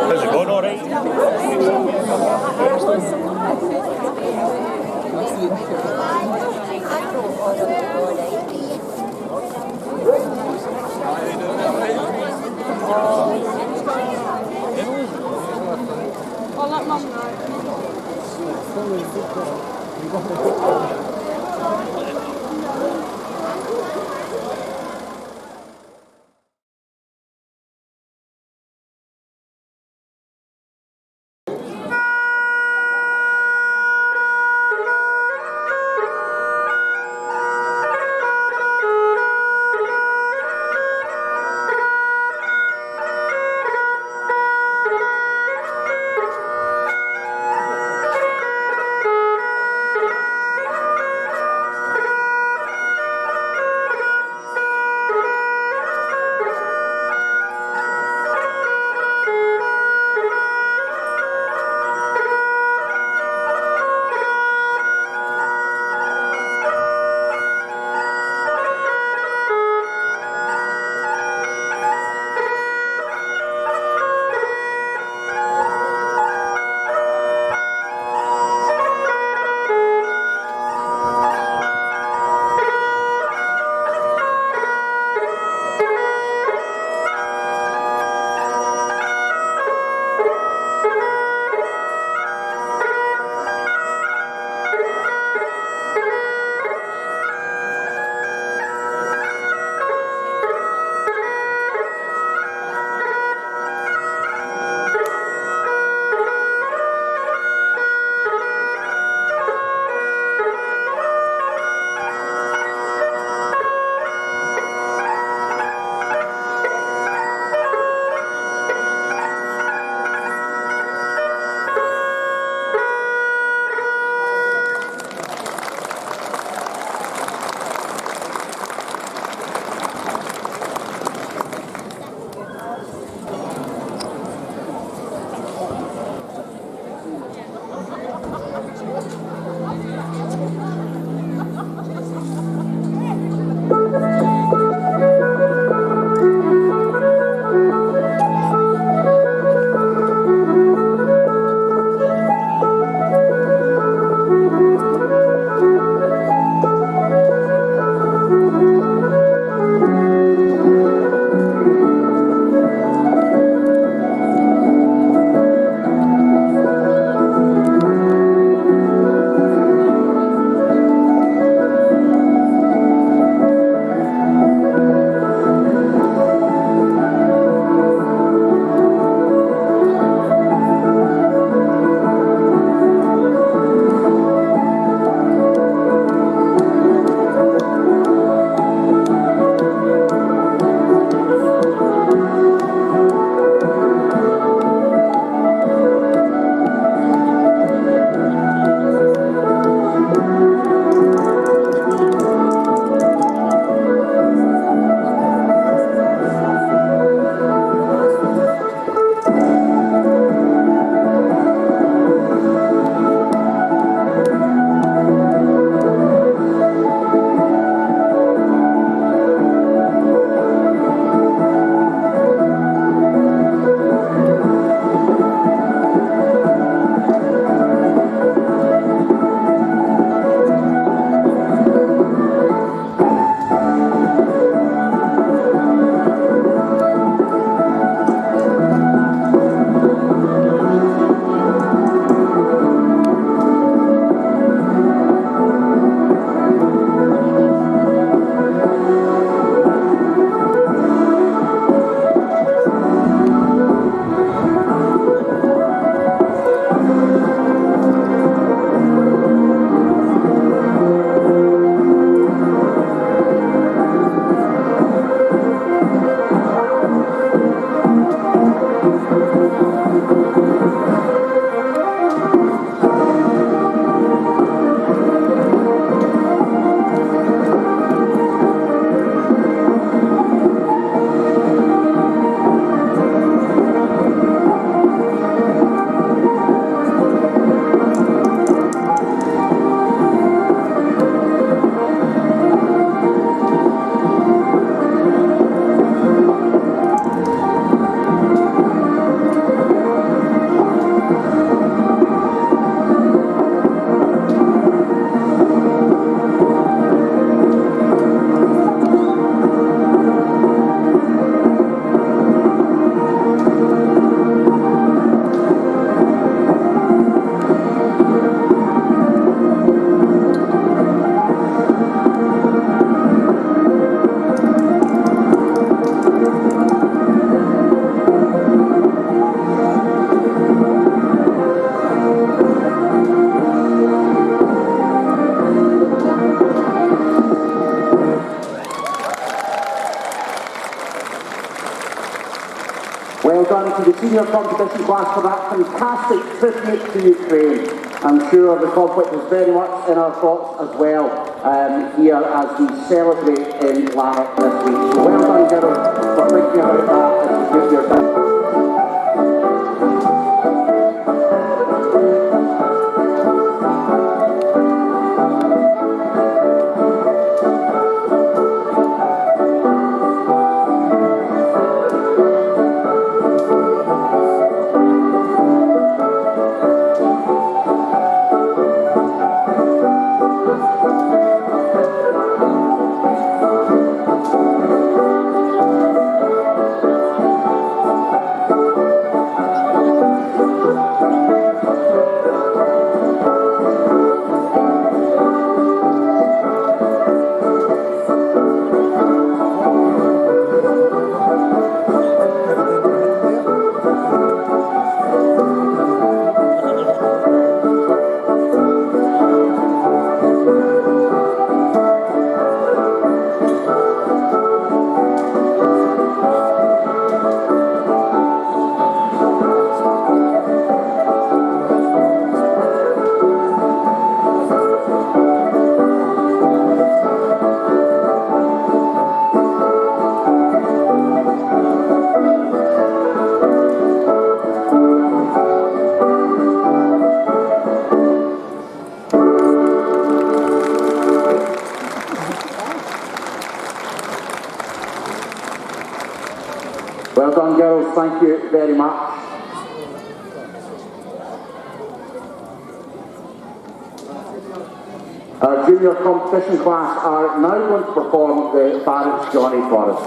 How's it going, all right? I'll let Mum know. to the senior competition class for that fantastic tribute to Ukraine. I'm sure the conflict is very much in our thoughts as well here as we celebrate in Lanark this week. So well done, girls, for thinking about that as you give your time. Well done, girls. Thank you very much. Our junior competition class are now going to perform the Barrett's Johnny for us.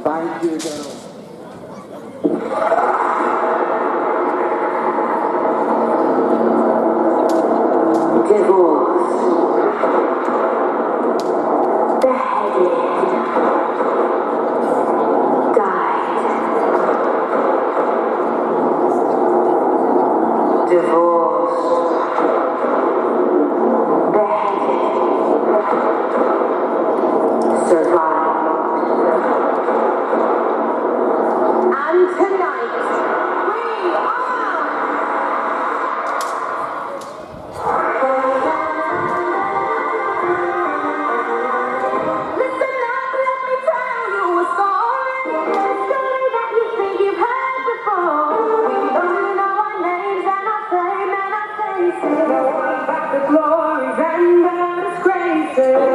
Thank you, girls. Divorced, beheaded, died. Divorced, beheaded, survived. And tonight, we are... Listen up, let me tell you a story. A story that you think you've heard before. We only know our names and our fame and our faces. Know about the glories and the disgraces.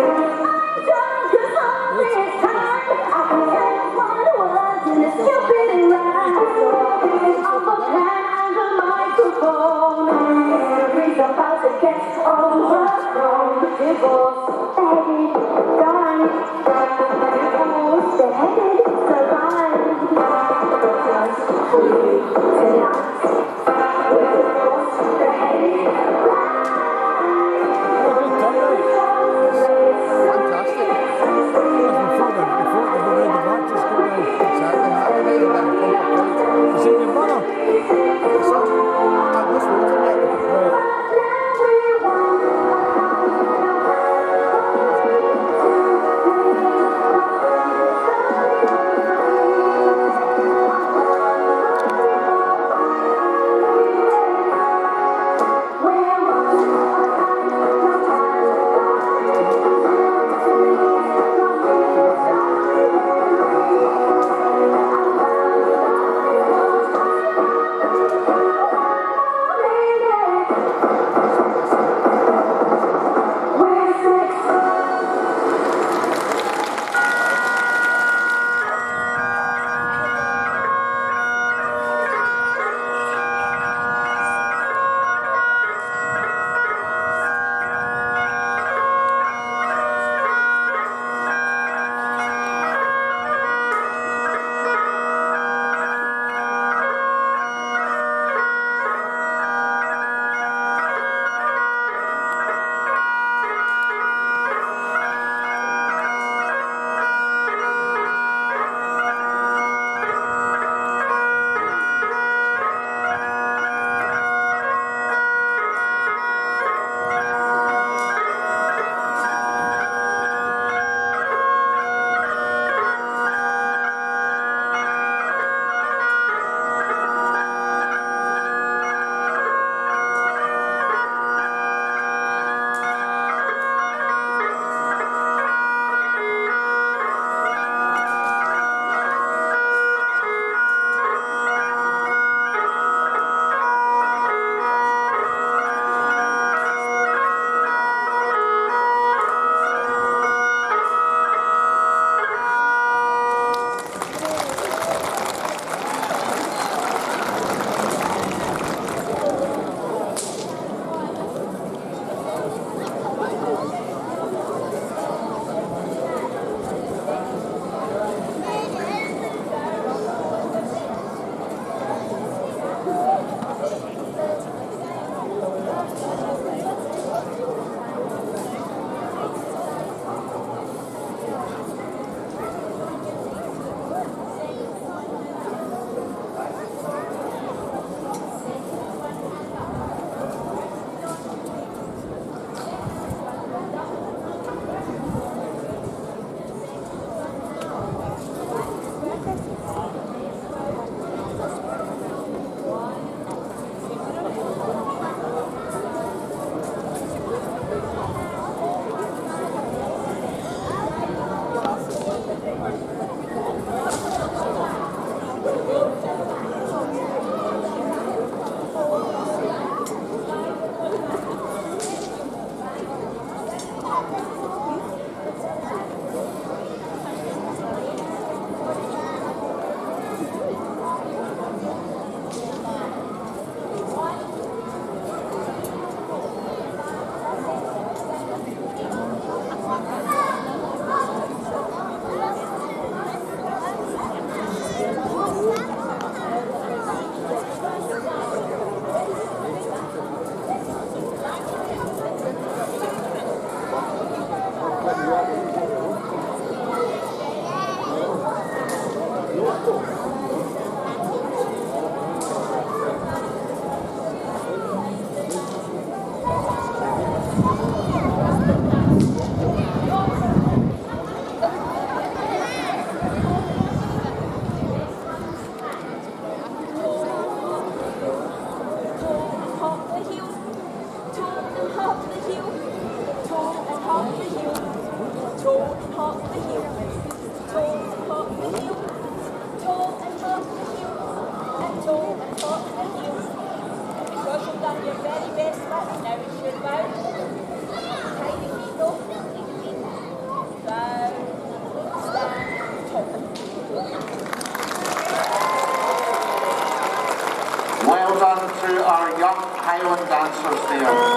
Well done to our young Highland dancers there.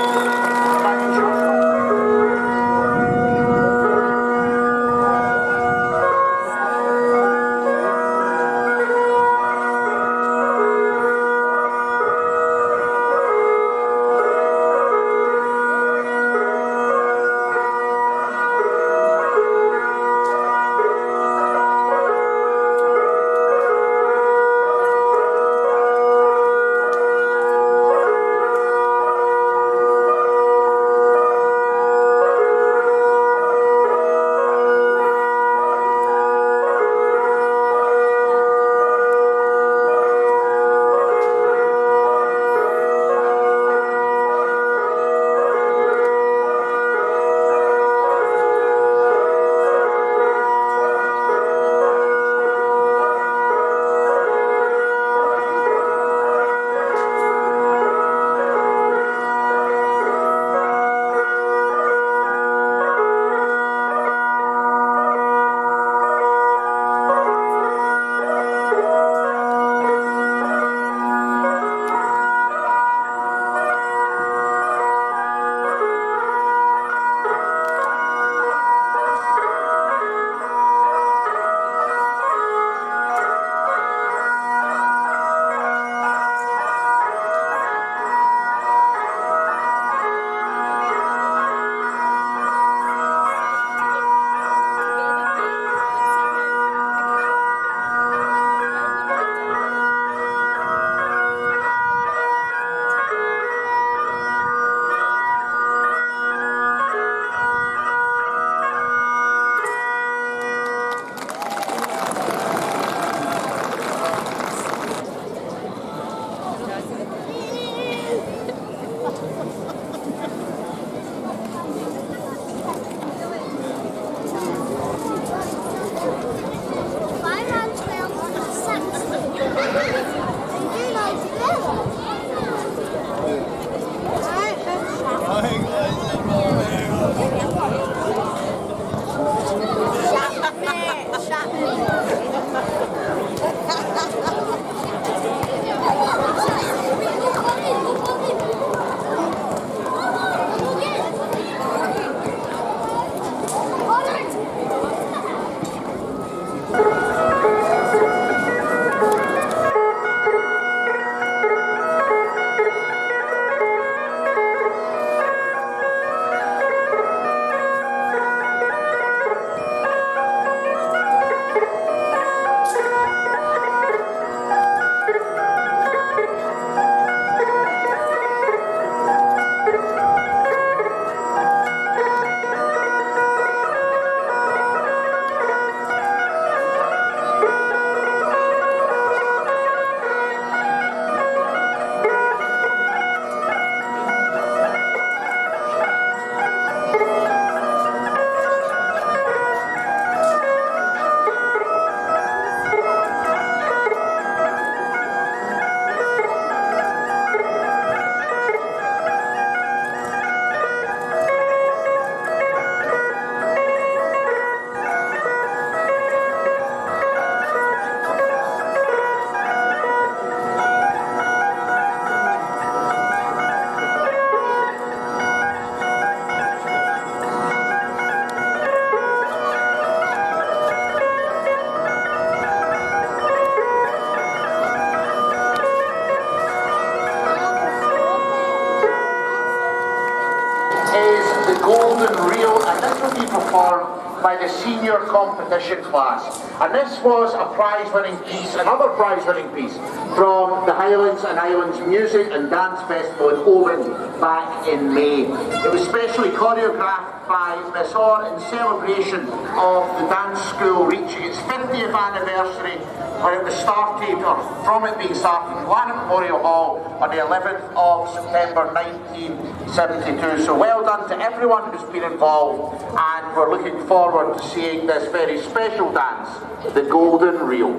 and this will be performed by the senior competition class. And this was a prize-winning piece, another prize-winning piece from the Highlands and Islands Music and Dance Festival in Oban back in May. It was specially choreographed by Miss Orr in celebration of the dance school reaching its 50th anniversary when it was started, or from it being started, in Lanark Memorial Hall on the 11th of September 1972. So well done to everyone who's been involved, and we're looking forward to seeing this very special dance, the Golden Reel.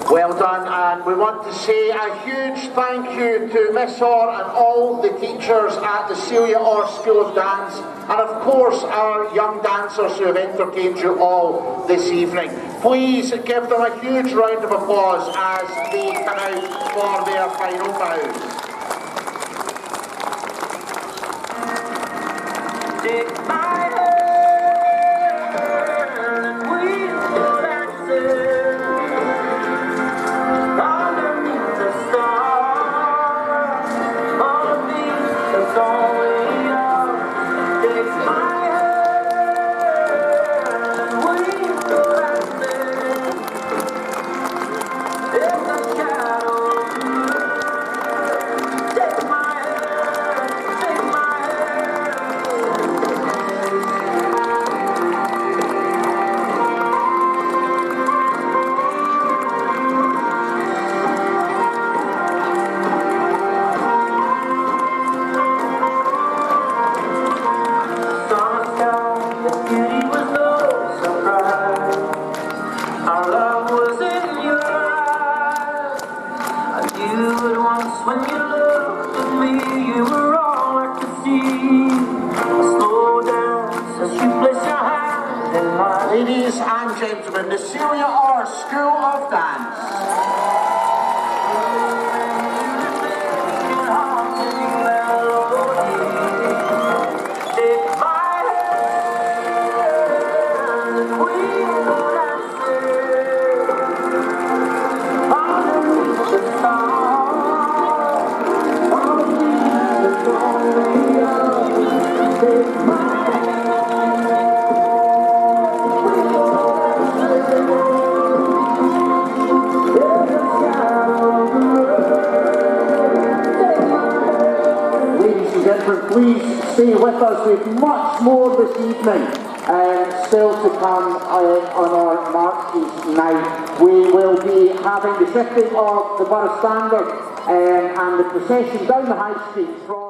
Well done, and we want to say a huge thank you to Miss Orr and all the teachers at the Celia Orr School of Dance, and of course our young dancers who have entertained you all this evening. Please give them a huge round of applause as they come out for their final bows. Take my hand and we'll go dancing underneath the stars. Underneath that's all we are. Take my hand and we'll go dancing in the shadows. Take my hand, take my when you looked at me, you were all I could see. A slow dance as you place your hand Ladies and gentlemen, the Celia R School of Dance. Please stay with us. We have much more this evening still to come on our March East night. We will be having the shifting of the Burgh Standard and the procession down the High Street from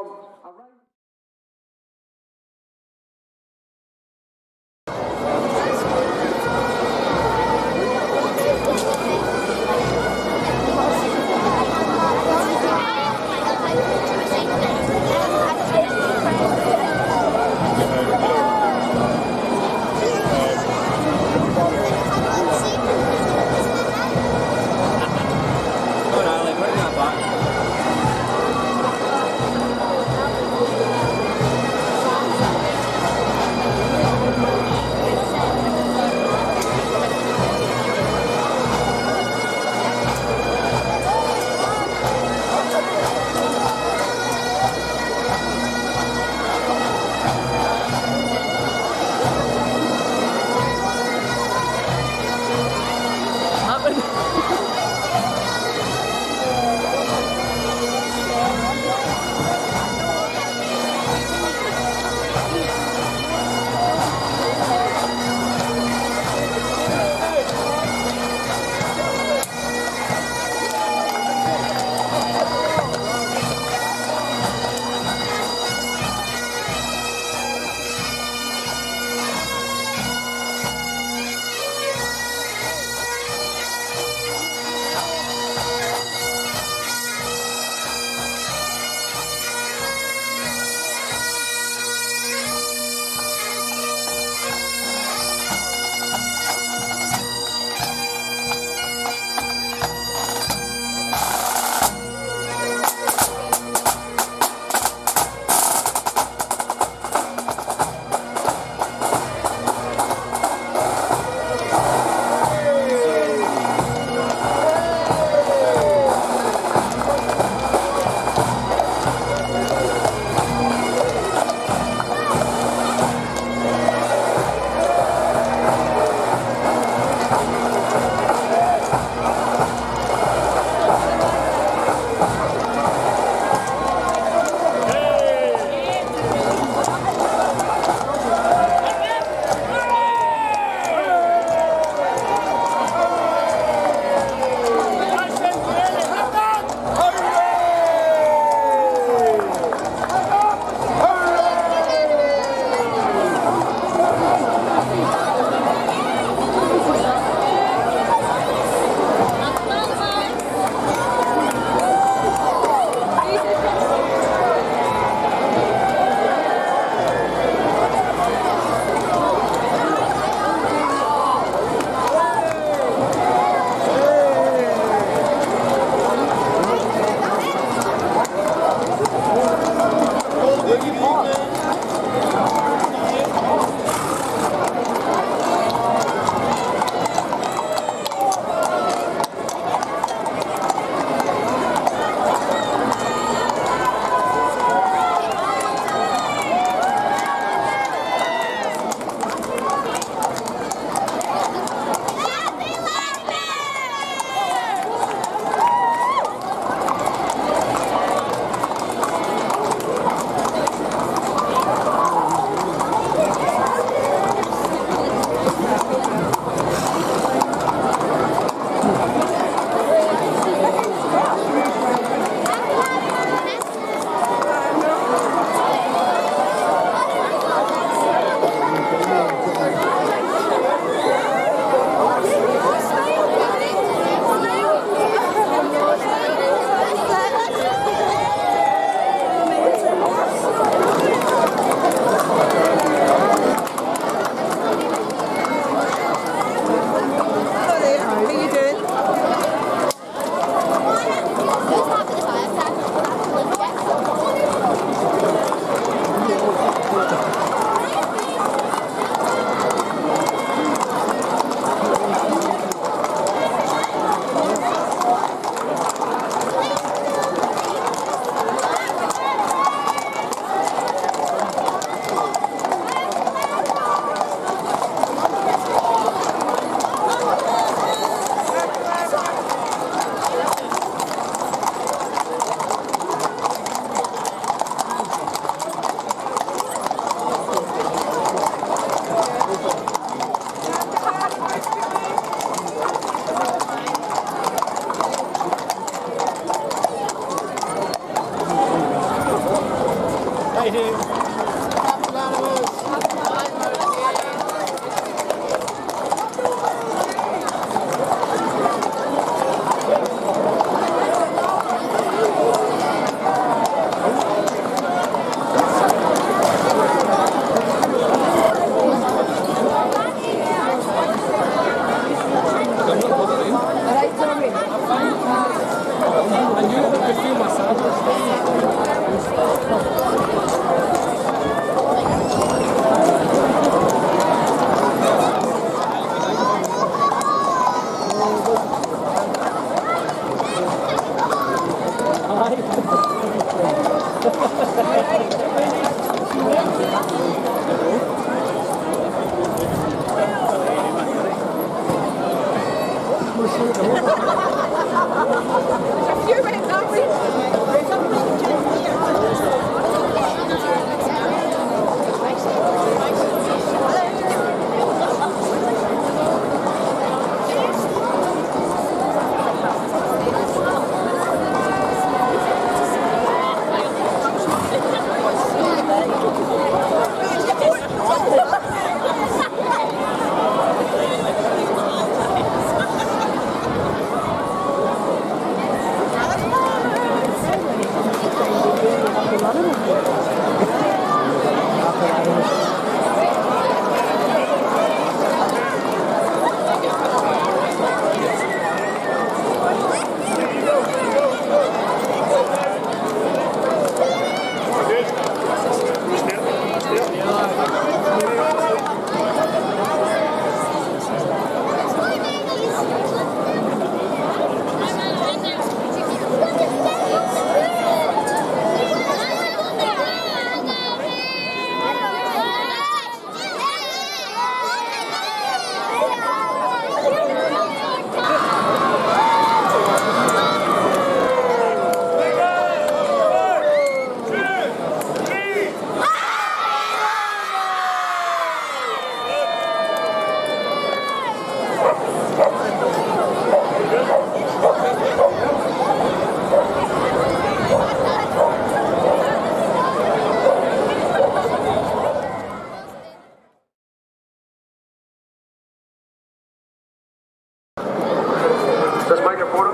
This microphone?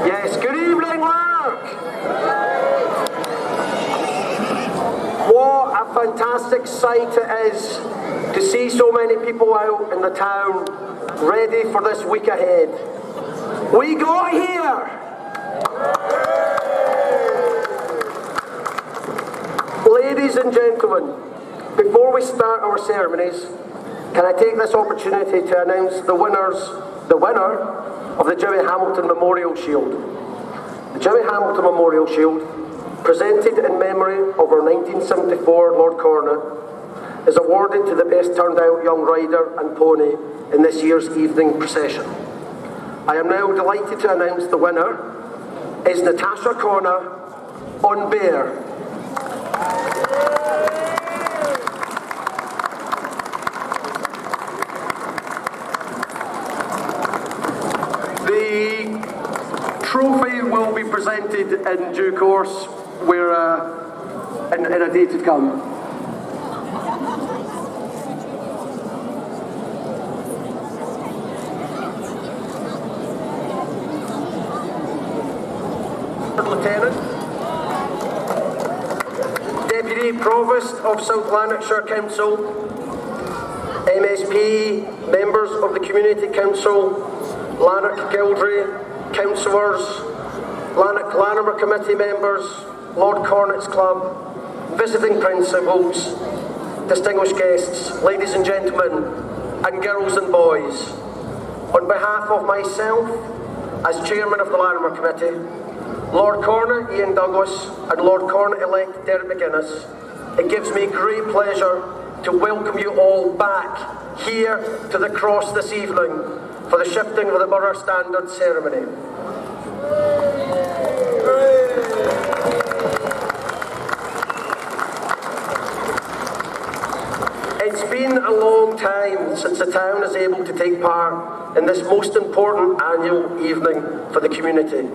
Yes, good evening, Lark! What a fantastic sight it is to see so many people out in the town ready for this week ahead. We got here! Ladies and gentlemen, before we start our ceremonies, can I take this opportunity to announce the winner of the Jimmy Hamilton Memorial Shield. The Jimmy Hamilton Memorial Shield, presented in memory of our 1974 Lord Cornet, is awarded to the best turned out young rider and pony in this year's evening procession. I am now delighted to announce the winner is Natasha Cornet on Burgh. The trophy will be presented in due course, in a day to come. Lieutenant, Deputy Provost of South Lanarkshire Council, MSP, members of the Community Council, Lanark Gildry, councillors, Lanark Larimer Committee members, Lord Cornet's Club, visiting principals, distinguished guests, ladies and gentlemen, and girls and boys. On behalf of myself, as Chairman of the Larimer Committee, Lord Cornet Ian Douglas and Lord Cornet-elect Derek McGuinness, it gives me great pleasure to welcome you all back here to the Cross this evening for the shifting of the Borough Standard ceremony. It's been a long time since the town is able to take part in this most important annual evening for the community.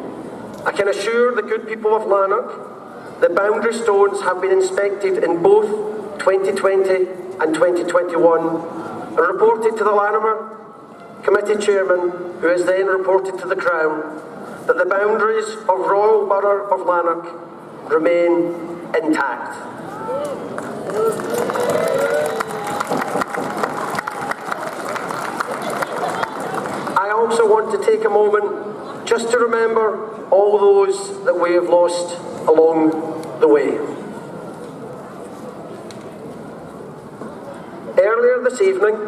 I can assure the good people of Lanark that boundary stones have been inspected in both 2020 and 2021 and reported to the Larimer Committee Chairman, who has then reported to the Crown, that the boundaries of Royal Borough of Lanark remain intact. I also want to take a moment just to remember all those that we have lost along the way. Earlier this evening,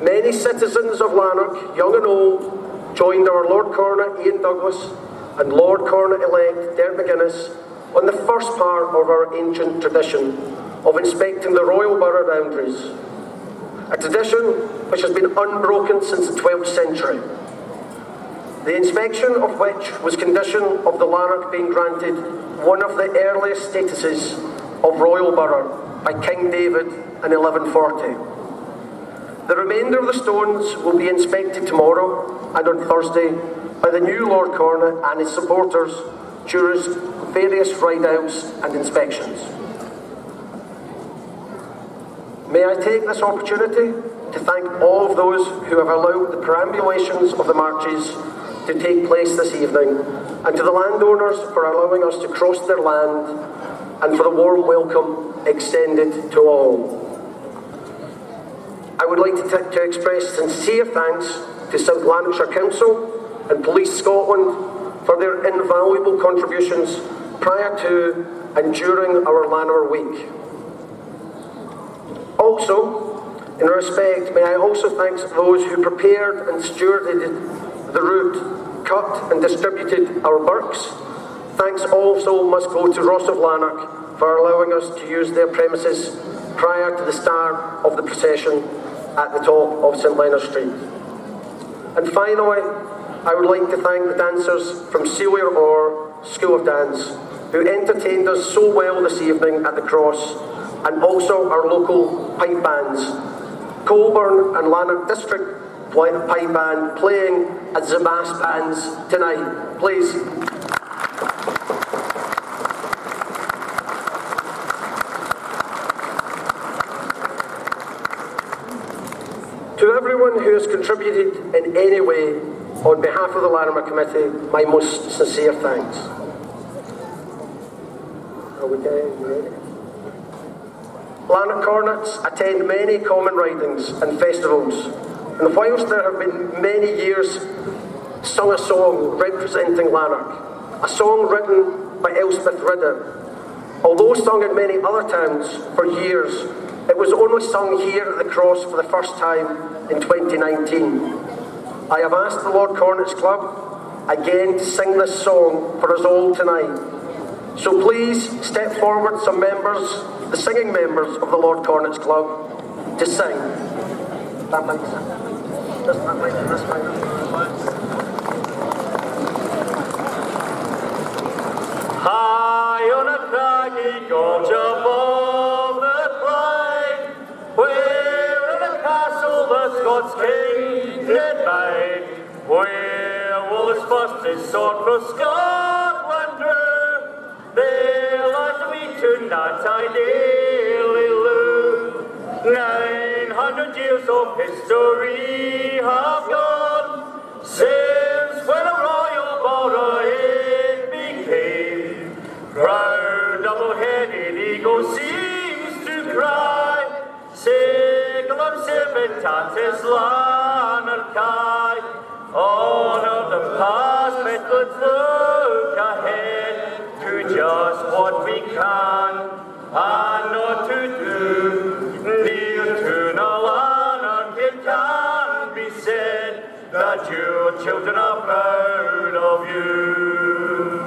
many citizens of Lanark, young and old, joined our Lord Cornet Ian Douglas and Lord Cornet-elect Derek McGuinness on the first part of our ancient tradition of inspecting the royal borough boundaries, a tradition which has been unbroken since the 12th century. The inspection of which was condition of the Lanark being granted one of the earliest statuses of royal borough by King David in 1140. The remainder of the stones will be inspected tomorrow and on Thursday by the new Lord Cornet and his supporters during various ride-outs and inspections. May I take this opportunity to thank all of those who have allowed the perambulations of the marches to take place this evening, and to the landowners for allowing us to cross their land, and for the warm welcome extended to all. I would like to express sincere thanks to South Lanarkshire Council and Police Scotland for their invaluable contributions prior to and during our Lanark Week. Also, in respect, may I also thank those who prepared and stewarded the route, cut and distributed our burghs. Thanks also must go to Ross of Lanark for allowing us to use their premises prior to the start of the procession at the top of St Leonard Street. And finally, I would like to thank the dancers from Celia Orr School of Dance who entertained us so well this evening at the Cross, and also our local pipe bands, Colburn and Lanark District Pipe Band playing at the mass bands tonight. Please. To everyone who has contributed in any way on behalf of the Lanark Committee, my most sincere thanks. Are we ready? Lanark Cornets attend many common ridings and festivals, and whilst there have been many years sung a song representing Lanark, a song written by Elspeth Riddett, although sung in many other towns for years, it was only sung here at the Cross for the first time in 2019. I have asked the Lord Cornet's Club again to sing this song for us all tonight. So please step forward some members, the singing members of the Lord Cornet's Club, to sing. That mic. Just that mic and this mic. High on a craggy gorge above the plain, where in a castle the Scots king did bide, where Wallace first his sword for Scotland drew, there lies we tonight I daily loo. 900 years of history have gone since when a royal borough it became. Proud double-headed eagle seems to cry, Signum Civitatis Lanarchae. Honor the past, but let's look ahead to just what we can and not to do. Near to no Lanark it can be said that your children are proud of you.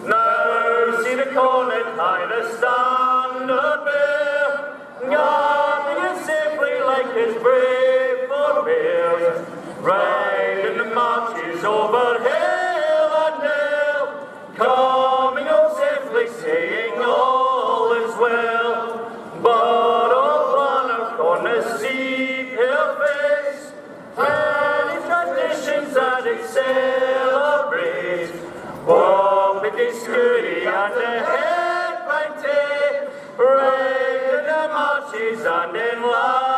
Now see the Cornet high the standard bear, guarding it safely like his brave forebears, riding the marches over hill and dale, coming home safely saying all is well. But old Lanark on the steep hill face, many traditions that it celebrates, Wampity Scurry and the head by day, riding the marches and in Lanark.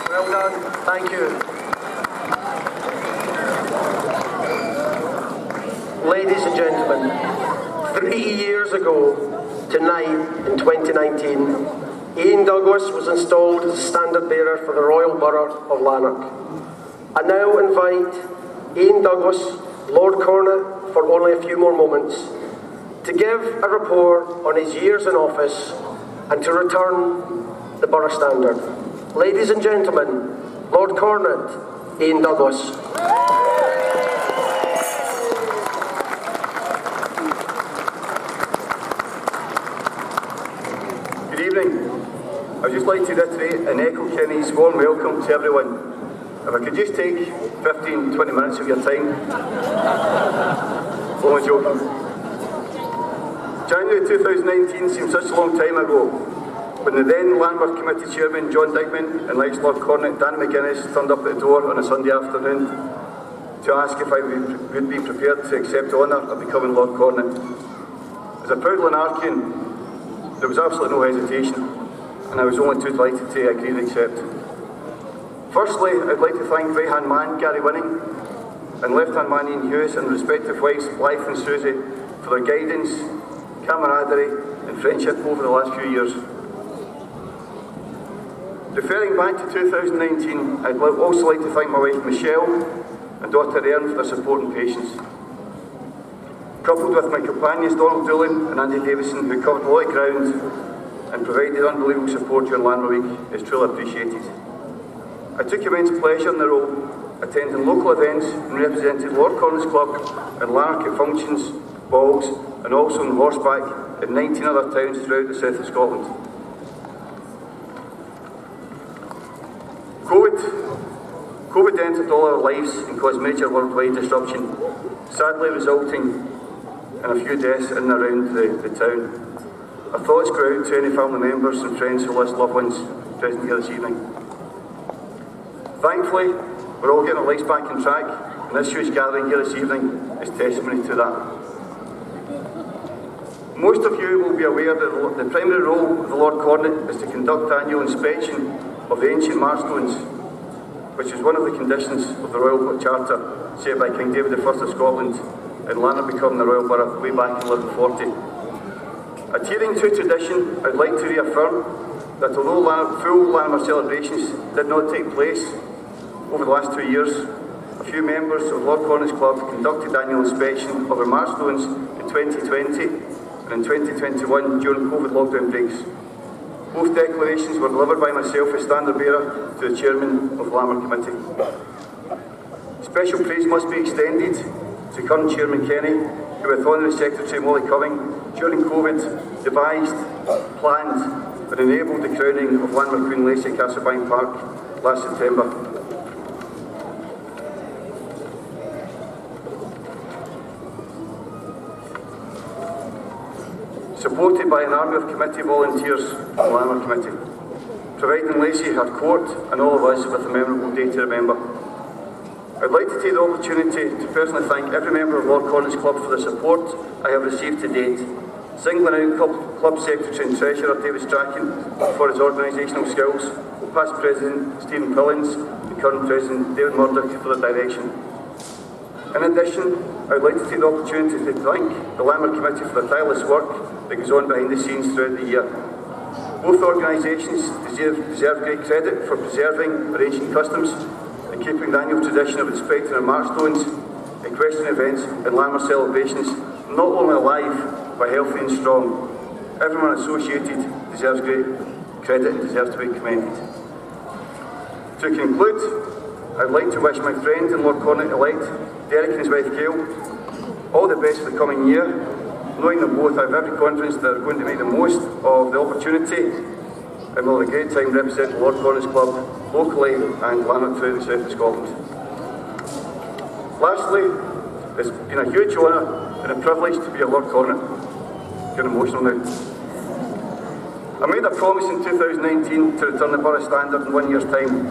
Well done, thank you. Ladies and gentlemen, 3 years ago, tonight in 2019, Ian Douglas was installed as standard bearer for the Royal Borough of Lanark. I now invite Ian Douglas, Lord Cornet, for only a few more moments, to give a report on his years in office and to return the Borough Standard. Ladies and gentlemen, Lord Cornet, Ian Douglas. Good evening. I'd just like to reiterate and echo Kenny's warm welcome to everyone. If I could just take 15, 20 minutes of your time. Only joking. January 2019 seems such a long time ago, when the then Landmark Committee Chairman John Digman and ex-Lord Cornet Dan McGuinness turned up at the door on a Sunday afternoon to ask if I would be prepared to accept the honour of becoming Lord Cornet. As a proud Lanarkian, there was absolutely no hesitation, and I was only too delighted to agree and accept. Firstly, I'd like to thank right-hand man Gary Winning and left-hand man Ian Hughes and respective wives Blythe and Susie for their guidance, camaraderie and friendship over the last few years. Referring back to 2019, I'd also like to thank my wife Michelle and daughter Erin for their support and patience. Coupled with my companions Donald Doolan and Andy Davison, who covered a lot of ground and provided unbelievable support during Landmark Week, is truly appreciated. I took immense pleasure in the role, attending local events and represented Lord Cornet's Club and Lanark at functions, balls and also on horseback in 19 other towns throughout the south of Scotland. COVID entered all our lives and caused major worldwide disruption, sadly resulting in a few deaths in and around the town. Our thoughts go out to any family members and friends who lost loved ones present here this evening. Thankfully, we're all getting our lives back on track, and this huge gathering here this evening is testimony to that. Most of you will be aware that the primary role of the Lord Cornet is to conduct annual inspection of the ancient marstones, which is one of the conditions of the Royal Charter set by King David I of Scotland and Lanark becoming the Royal Borough way back in 1140. Adhering to tradition, I'd like to reaffirm that although full Lanark celebrations did not take place over the last 2 years, a few members of Lord Cornet's Club conducted annual inspection of our marstones in 2020 and in 2021 during COVID lockdown breaks. Both declarations were delivered by myself as standard bearer to the chairman of the Landmark Committee. Special praise must be extended to current Chairman Kenny, who with Honorary Secretary Molly Coving, during COVID, devised, planned and enabled the crowning of Landmark Queen Lacey at Castlebank Park last September. Supported by an army of committee volunteers from the Landmark Committee, providing Lacey her court and all of us with a memorable day to remember. I'd like to take the opportunity to personally thank every member of Lord Cornet's Club for the support I have received to date, singling out Club Secretary and Treasurer David Strachan for his organisational skills, past President Stephen Pillins and current President David Murdoch for their direction. In addition, I would like to take the opportunity to thank the Landmark Committee for the tireless work that goes on behind the scenes throughout the year. Both organisations deserve great credit for preserving our ancient customs and keeping the annual tradition of inspecting our marstones, equestrian events and Landmark celebrations not only alive but healthy and strong. Everyone associated deserves great credit and deserves to be commended. To conclude, I'd like to wish my friend and Lord Cornet-elect, Derek and his wife Gail, all the best for the coming year, knowing them both I have every confidence that they're going to make the most of the opportunity and will have a great time representing Lord Cornet's Club locally and Lanark throughout the south of Scotland. Lastly, it's been a huge honour and a privilege to be a Lord Cornet. Getting emotional now. I made a promise in 2019 to return the Borough Standard in 1 year's time.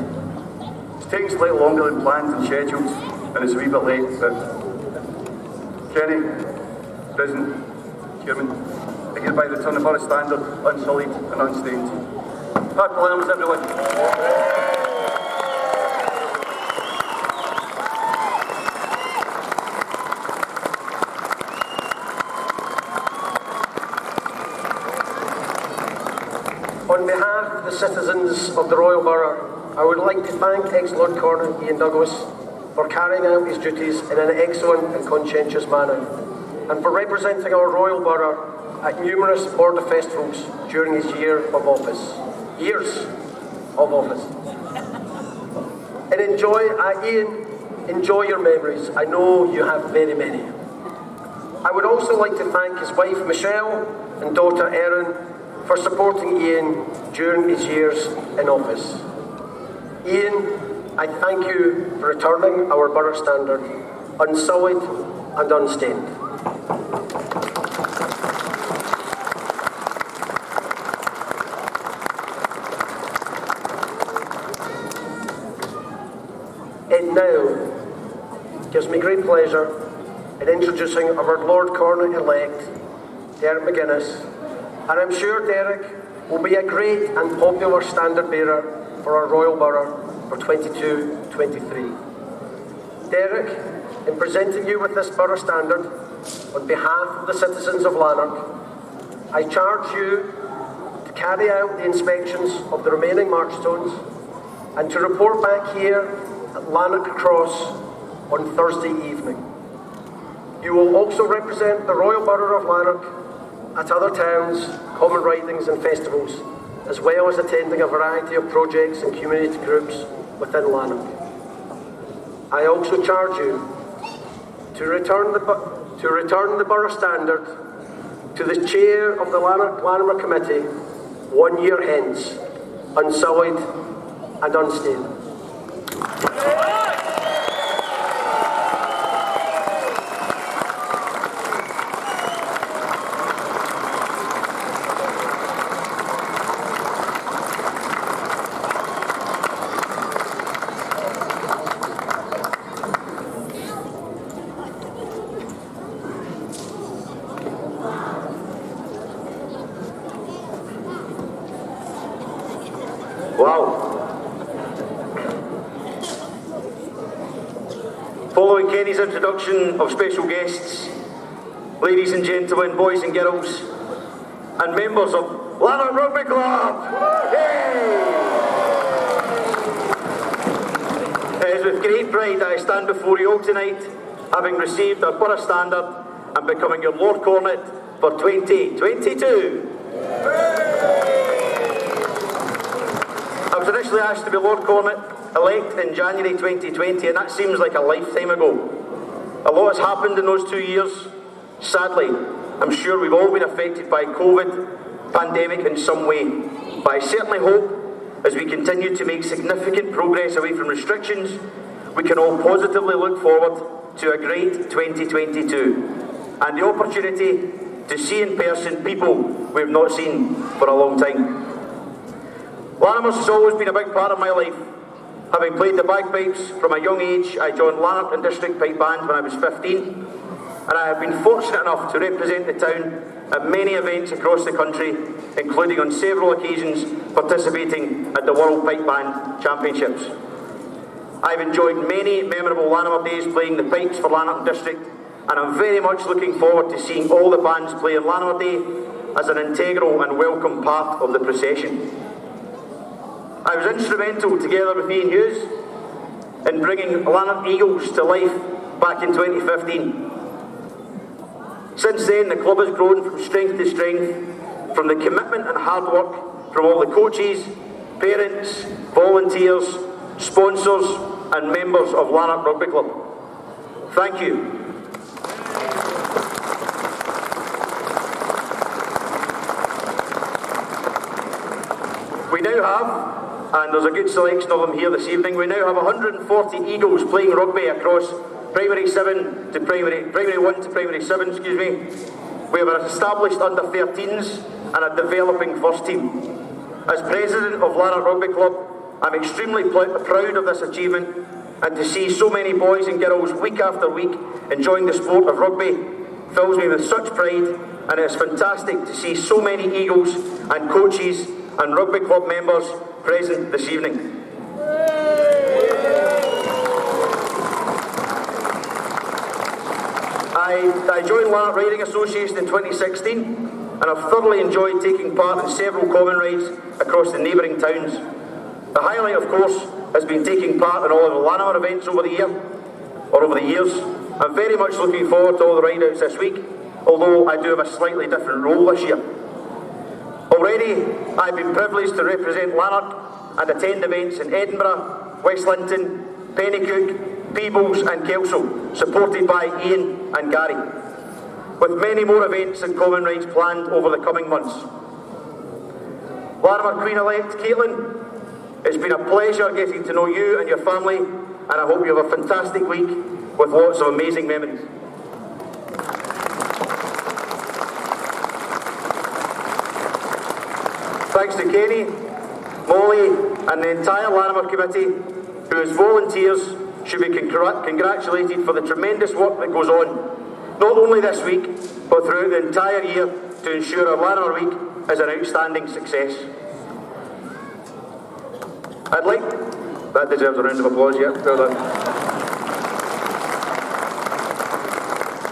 It's taken slightly longer than planned and scheduled, and it's a wee bit late, but Kenny, President, Chairman, I hereby return the Borough Standard unsullied and unstained. Happy Lanarks, everyone. On behalf citizens of the Royal Borough, I would like to thank ex-Lord Cornet, Ian Douglas, for carrying out his duties in an excellent and conscientious manner, and for representing our Royal Borough at numerous border festivals during his years of office. And Ian, enjoy your memories. I know you have very many. I would also like to thank his wife Michelle and daughter Erin for supporting Ian during his years in office. Ian, I thank you for returning our borough standard unsullied and unstained. It now gives me great pleasure in introducing our Lord Cornet-elect, Derek McGuinness, and I'm sure Derek will be a great and popular standard bearer for our Royal Borough for 22-23. Derek, in presenting you with this borough standard, on behalf of the citizens of Lanark, I charge you to carry out the inspections of the remaining marchstones and to report back here at Lanark Cross on Thursday evening. You will also represent the Royal Borough of Lanark at other towns, common ridings and festivals, as well as attending a variety of projects and community groups within Lanark. I also charge you to return the borough standard to the chair of the Lanark Committee 1 year hence, unsullied and unstained. Wow. Following Kenny's introduction of special guests, ladies and gentlemen, boys and girls, and members of Lanark Rugby Club, yay! It is with great pride that I stand before you all tonight, having received our borough standard and becoming your Lord Cornet for 2022. I was initially asked to be Lord Cornet-elect in January 2020, and that seems like a lifetime ago. A lot has happened in those 2 years. Sadly, I'm sure we've all been affected by COVID pandemic in some way, but I certainly hope as we continue to make significant progress away from restrictions, we can all positively look forward to a great 2022 and the opportunity to see in person people we've not seen for a long time. Lanark has always been a big part of my life. Having played the bagpipes from a young age, I joined Lanark and District Pipe Band when I was 15, and I have been fortunate enough to represent the town at many events across the country, including on several occasions participating at the World Pipe Band Championships. I've enjoyed many memorable Lanark days playing the pipes for Lanark District, and I'm very much looking forward to seeing all the bands play on Lanark Day as an integral and welcome part of the procession. I was instrumental, together with Ian Hughes, in bringing Lanark Eagles to life back in 2015. Since then, the club has grown from strength to strength, from the commitment and hard work from all the coaches, parents, volunteers, sponsors and members of Lanark Rugby Club. Thank you. We now have, and there's a good selection of them here this evening, we now have 140 Eagles playing rugby across primary 1 to primary 7, excuse me. We have an established under 13s and a developing first team. As president of Lanark Rugby Club, I'm extremely proud of this achievement, and to see so many boys and girls week after week enjoying the sport of rugby fills me with such pride, and it's fantastic to see so many Eagles and coaches and rugby club members present this evening. I joined Lanark Riding Association in 2016, and I've thoroughly enjoyed taking part in several common rides across the neighbouring towns. The highlight, of course, has been taking part in all of the Lanark events over the years. I'm very much looking forward to all the ride-outs this week, although I do have a slightly different role this year. Already, I've been privileged to represent Lanark and attend events in Edinburgh, West Linton, Penicuik, Peebles and Kelso, supported by Ian and Gary, with many more events and common rides planned over the coming months. Lanark Queen-elect Caitlin, it's been a pleasure getting to know you and your family, and I hope you have a fantastic week with lots of amazing memories. Thanks to Kenny, Molly and the entire Lanark committee, who as volunteers should be congratulated for the tremendous work that goes on, not only this week, but throughout the entire year to ensure our Lanark Week is an outstanding success. That deserves a round of applause, yeah, well done.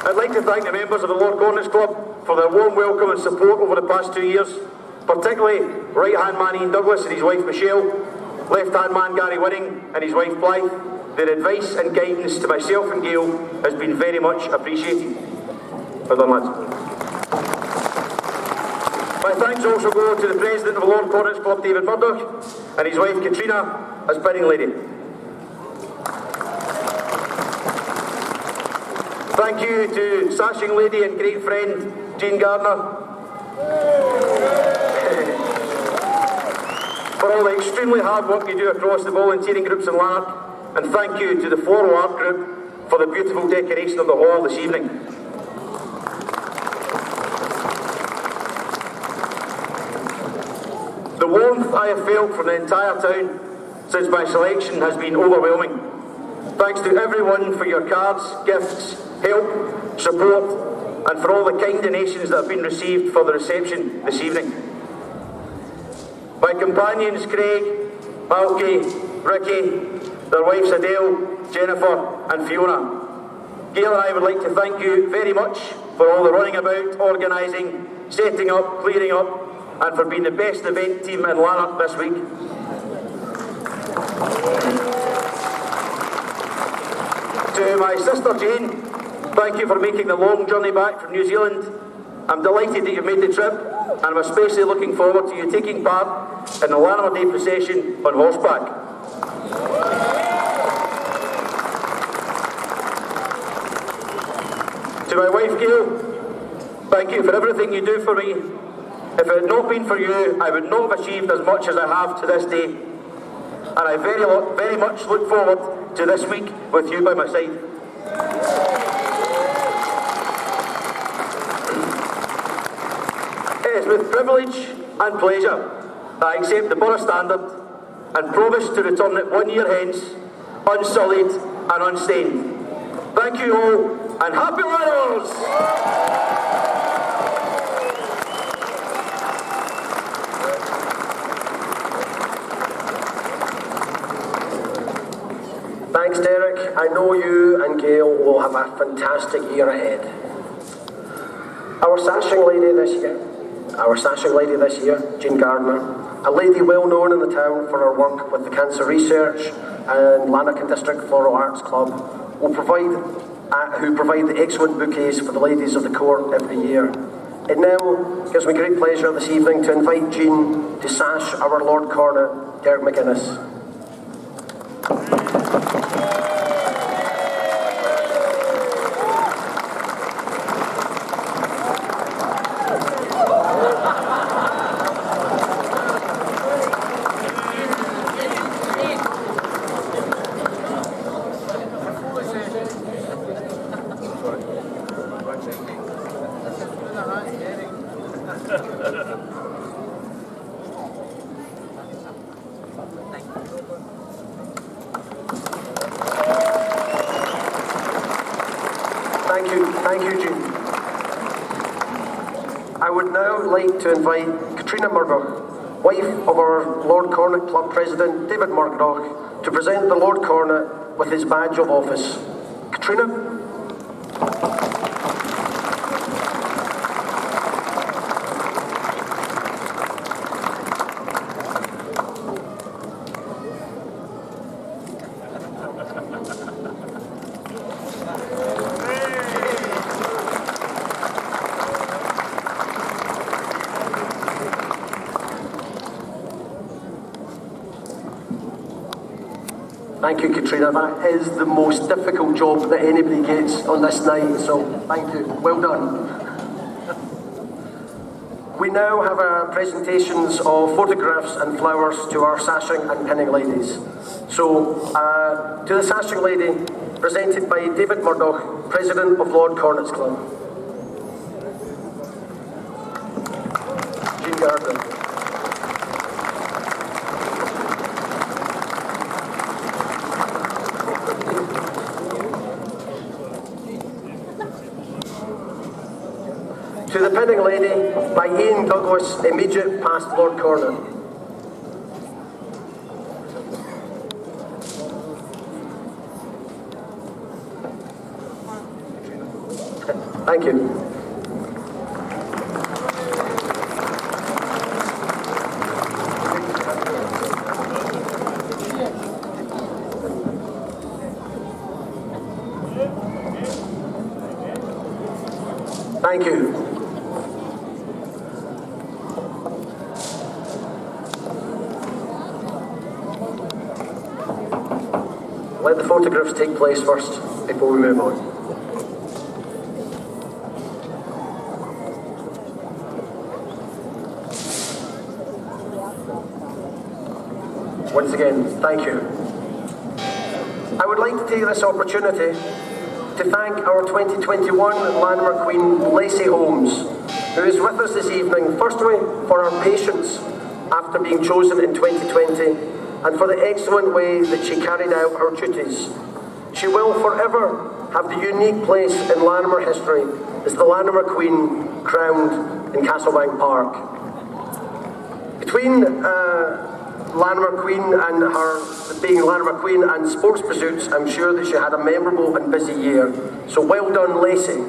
I'd like to thank the members of the Lord Cornet's Club for their warm welcome and support over the past 2 years, particularly right-hand man Ian Douglas and his wife Michelle, left-hand man Gary Winning and his wife Blythe. Their advice and guidance to myself and Gail has been very much appreciated. Well done, lads. My thanks also go to the President of the Lord Cornet's Club, David Burgh, and his wife Katrina, as bidding lady. Thank you to sashing lady and great friend, Jean Gardner, for all the extremely hard work you do across the volunteering groups in Lanark, and thank you to the Floral Art Group for the beautiful decoration of the hall this evening. The warmth I have felt from the entire town since my selection has been overwhelming. Thanks to everyone for your cards, gifts, help, support, and for all the kind donations that have been received for the reception this evening. My companions Craig, Malky, Ricky, their wives Adele, Jennifer and Fiona. Gail and I would like to thank you very much for all the running about, organising, setting up, clearing up, and for being the best event team in Lanark this week. To my sister Jane, thank you for making the long journey back from New Zealand. I'm delighted that you've made the trip, and I'm especially looking forward to you taking part in the Lanark Day procession on horseback. To my wife Gail, thank you for everything you do for me. If it had not been for you, I would not have achieved as much as I have to this day. And I very much look forward to this week with you by my side. It is with privilege and pleasure that I accept the Burgh Standard and promise to return it 1 year hence, unsullied and unstained. Thank you all, and happy Lanarks! Thanks, Derek. I know you and Gail will have a fantastic year ahead. Our sashing lady this year, Jean Gardner, a lady well known in the town for her work with the Cancer Research and Lanark District Floral Arts Club, who provide the excellent bouquets for the ladies of the court every year. It now gives me great pleasure this evening to invite Jean to sash our Lord Cornet, Derek McGuinness. Thank you, Jean. I would now like to invite Katrina Murdoch, wife of our Lord Cornet Club President David Murdoch, to present the Lord Cornet with his badge of office. Katrina? Thank you, Katrina. That is the most difficult job that anybody gets on this night, so thank you. Well done. We now have presentations of photographs and flowers to our sashing and pinning ladies. So, to the sashing lady, presented by David Murdoch, President of Lord Cornet's Club. Jean Gardner. To the pinning lady by Ian Douglas, immediate past Lord Cornet. Thank you. Thank you. Let the photographs take place first before we move on. Once again, thank you. I would like to take this opportunity to thank our 2021 Lanimer Queen, Lacey Holmes, who is with us this evening, firstly for her patience after being chosen in 2020, and for the excellent way that she carried out her duties. She will forever have the unique place in Lanimer history as the Lanimer Queen crowned in Castlebank Park. Between Lanimer Queen and her being Lanimer Queen and sports pursuits, I'm sure that she had a memorable and busy year. So well done, Lacey.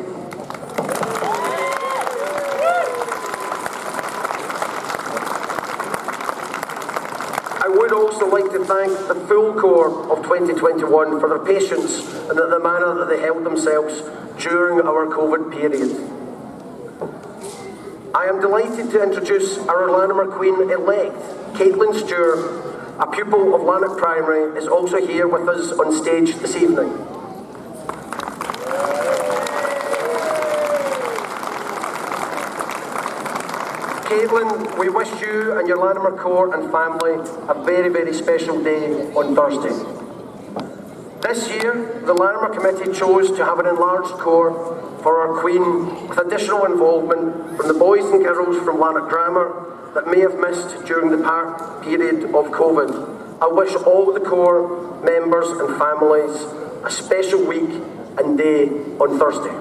I would also like to thank the full corps of 2021 for their patience and the manner that they held themselves during our COVID period. I am delighted to introduce our Lanimer Queen-elect, Caitlin Stewart, a pupil of Lanark Primary, is also here with us on stage this evening. Caitlin, we wish you and your Lanimer Corps and family a very, very special day on Thursday. This year, the Lanimer Committee chose to have an enlarged corps for our Queen, with additional involvement from the boys and girls from Lanark Grammar that may have missed during the period of COVID. I wish all the corps members and families a special week and day on Thursday.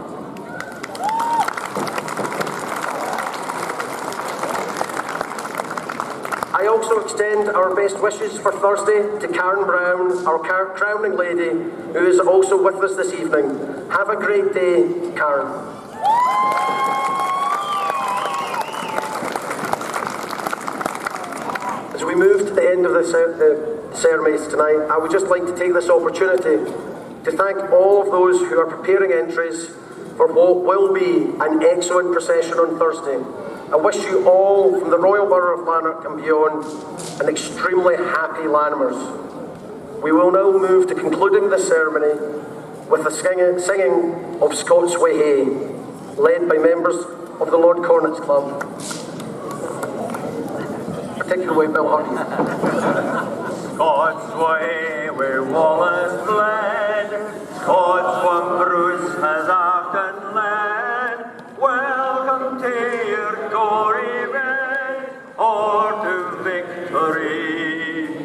I also extend our best wishes for Thursday to Karen Brown, our crowning lady, who is also with us this evening. Have a great day, Karen. As we move to the end of the ceremonies tonight, I would just like to take this opportunity to thank all of those who are preparing entries for what will be an excellent procession on Thursday. I wish you all, from the Royal Borough of Lanark and beyond, an extremely happy Lanimers. We will now move to concluding the ceremony with the singing of Scots Way Hey, led by members of the Lord Cornet's Club, particularly Bill Hardy. Scots way where Wallace fled, Scots from Bruce has often led. Welcome to your gory bed, or to victory.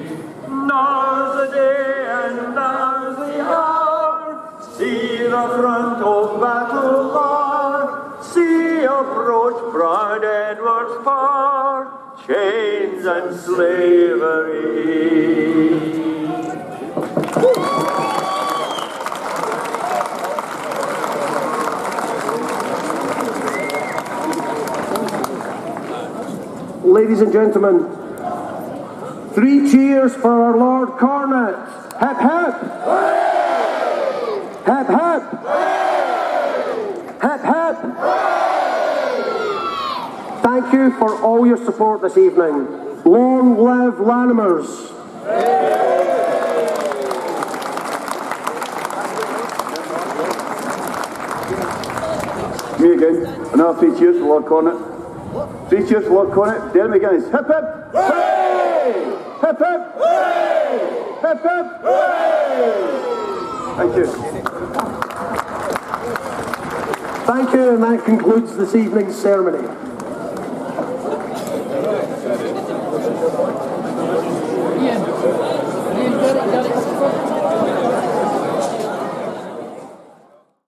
Now's the day and now's the hour. See the front of battle line. See approach Bride Edward's Park. Chains and slavery. Ladies and gentlemen, 3 cheers for our Lord Cornet. Hip hip! Hip hip! Hip hip! Thank you for all your support this evening. Long live Lanimers! Another 3 cheers for Lord Cornet. 3 cheers for Lord Cornet. There we go. Hip hip! Hooray! Hip hip! Hooray! Hip hip! Hooray! Thank you. Thank you, and that concludes this evening's ceremony.